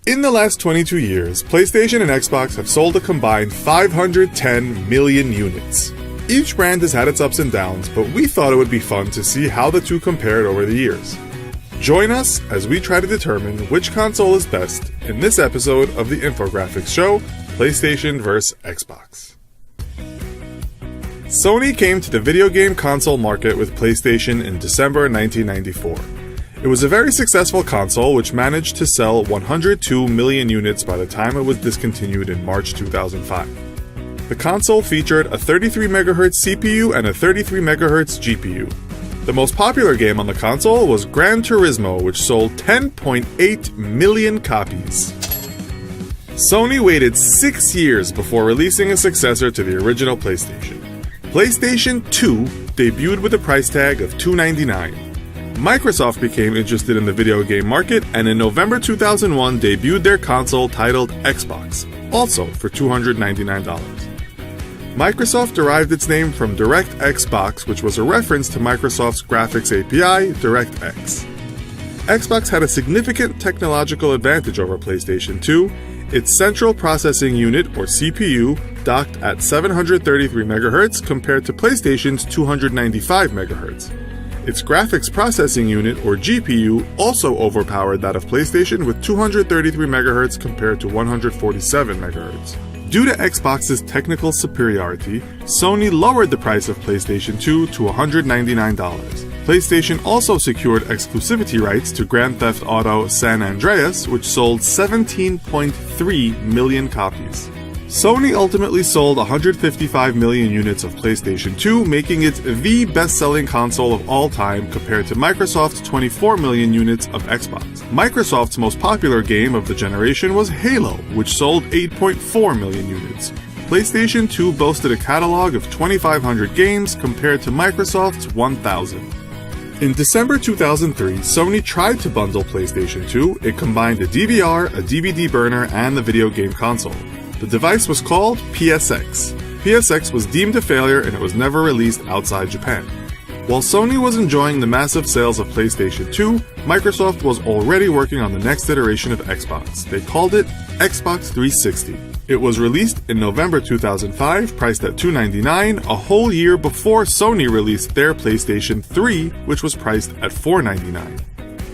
In the last 22 years, PlayStation and Xbox have sold a combined 510 million units. Each brand has had its ups and downs, but we thought it would be fun to see how the two compared over the years. Join us as we try to determine which console is best in this episode of the Infographics show, PlayStation vs. Xbox. Sony came to the video game console market with PlayStation in December 1994. It was a very successful console which managed to sell 102 million units by the time it was discontinued in March 2005. The console featured a 33 MHz CPU and a 33 MHz GPU. The most popular game on the console was Gran Turismo, which sold 10.8 million copies. Sony waited 6 years before releasing a successor to the original PlayStation. PlayStation 2 debuted with a price tag of $299. Microsoft became interested in the video game market and in November 2001 debuted their console titled Xbox, also for $299. Microsoft derived its name from DirectX Box, which was a reference to Microsoft's graphics API, DirectX. Xbox had a significant technological advantage over PlayStation 2. Its central processing unit, or CPU, docked at 733 MHz compared to PlayStation's 295 MHz. Its graphics processing unit, or GPU, also overpowered that of PlayStation with 233 MHz compared to 147 MHz. Due to Xbox's technical superiority, Sony lowered the price of PlayStation 2 to $199. PlayStation also secured exclusivity rights to Grand Theft Auto San Andreas, which sold 17.3 million copies. Sony ultimately sold 155 million units of PlayStation 2, making it the best-selling console of all time compared to Microsoft's 24 million units of Xbox. Microsoft's most popular game of the generation was Halo, which sold 8.4 million units. PlayStation 2 boasted a catalog of 2,500 games compared to Microsoft's 1,000. In December 2003, Sony tried to bundle PlayStation 2. It combined a DVR, a DVD burner, and the video game console. The device was called PSX. PSX was deemed a failure and it was never released outside Japan. While Sony was enjoying the massive sales of PlayStation 2, Microsoft was already working on the next iteration of Xbox. They called it Xbox 360. It was released in November 2005, priced at $299, a whole year before Sony released their PlayStation 3, which was priced at $499.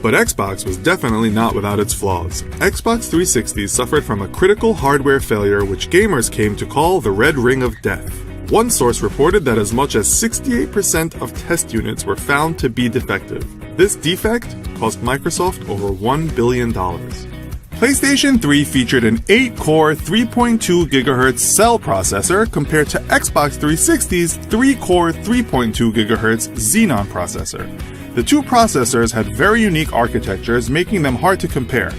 But Xbox was definitely not without its flaws. Xbox 360 suffered from a critical hardware failure which gamers came to call the Red Ring of Death. One source reported that as much as 68% of test units were found to be defective. This defect cost Microsoft over $1 billion. PlayStation 3 featured an 8-core 3.2 GHz cell processor compared to Xbox 360's 3-core 3.2 GHz Xenon processor. The two processors had very unique architectures, making them hard to compare.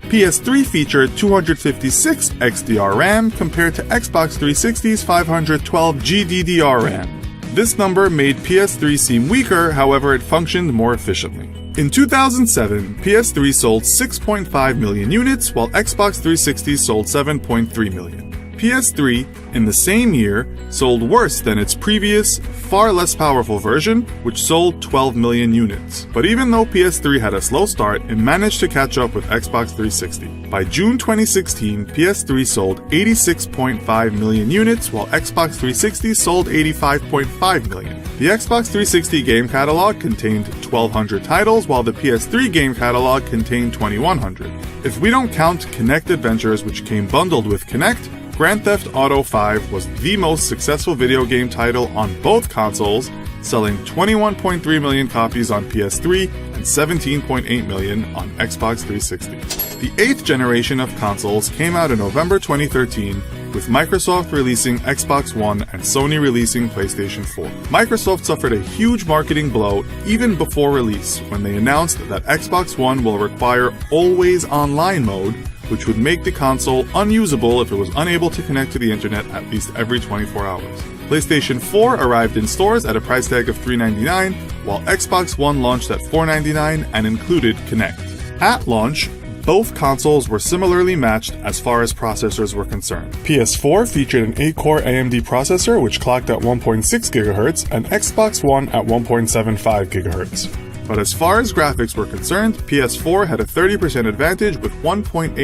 PS3 featured 256 XDR RAM compared to Xbox 360's 512 GDDR RAM. This number made PS3 seem weaker, however it functioned more efficiently. In 2007, PS3 sold 6.5 million units, while Xbox 360 sold 7.3 million. PS3, in the same year, sold worse than its previous, far less powerful version, which sold 12 million units. But even though PS3 had a slow start, it managed to catch up with Xbox 360. By June 2016, PS3 sold 86.5 million units, while Xbox 360 sold 85.5 million. The Xbox 360 game catalog contained 1,200 titles, while the PS3 game catalog contained 2,100. If we don't count Kinect Adventures, which came bundled with Kinect, Grand Theft Auto V was the most successful video game title on both consoles, selling 21.3 million copies on PS3 and 17.8 million on Xbox 360. The 8th generation of consoles came out in November 2013, with Microsoft releasing Xbox One and Sony releasing PlayStation 4. Microsoft suffered a huge marketing blow even before release when they announced that Xbox One will require always online mode, which would make the console unusable if it was unable to connect to the internet at least every 24 hours. PlayStation 4 arrived in stores at a price tag of $399, while Xbox One launched at $499 and included Kinect. At launch, both consoles were similarly matched as far as processors were concerned. PS4 featured an 8-core AMD processor which clocked at 1.6 GHz and Xbox One at 1.75 GHz. But as far as graphics were concerned, PS4 had a 30% advantage with 1.84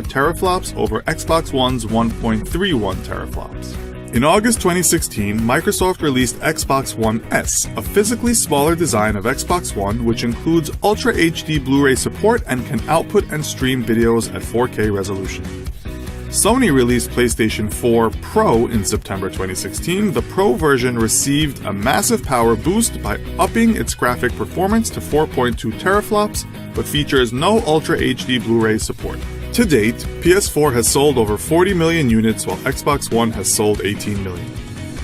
teraflops over Xbox One's 1.31 teraflops. In August 2016, Microsoft released Xbox One S, a physically smaller design of Xbox One which includes Ultra HD Blu-ray support and can output and stream videos at 4K resolution. Sony released PlayStation 4 Pro in September 2016. The Pro version received a massive power boost by upping its graphic performance to 4.2 teraflops, but features no Ultra HD Blu-ray support. To date, PS4 has sold over 40 million units while Xbox One has sold 18 million.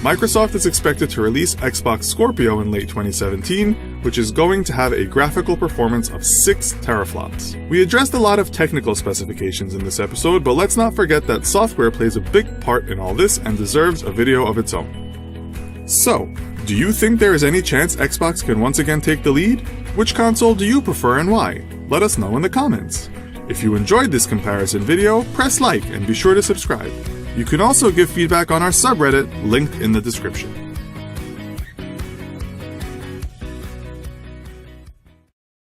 Microsoft is expected to release Xbox Scorpio in late 2017, which is going to have a graphical performance of 6 teraflops. We addressed a lot of technical specifications in this episode, but let's not forget that software plays a big part in all this and deserves a video of its own. So, do you think there is any chance Xbox can once again take the lead? Which console do you prefer and why? Let us know in the comments. If you enjoyed this comparison video, press like and be sure to subscribe. You can also give feedback on our subreddit, linked in the description.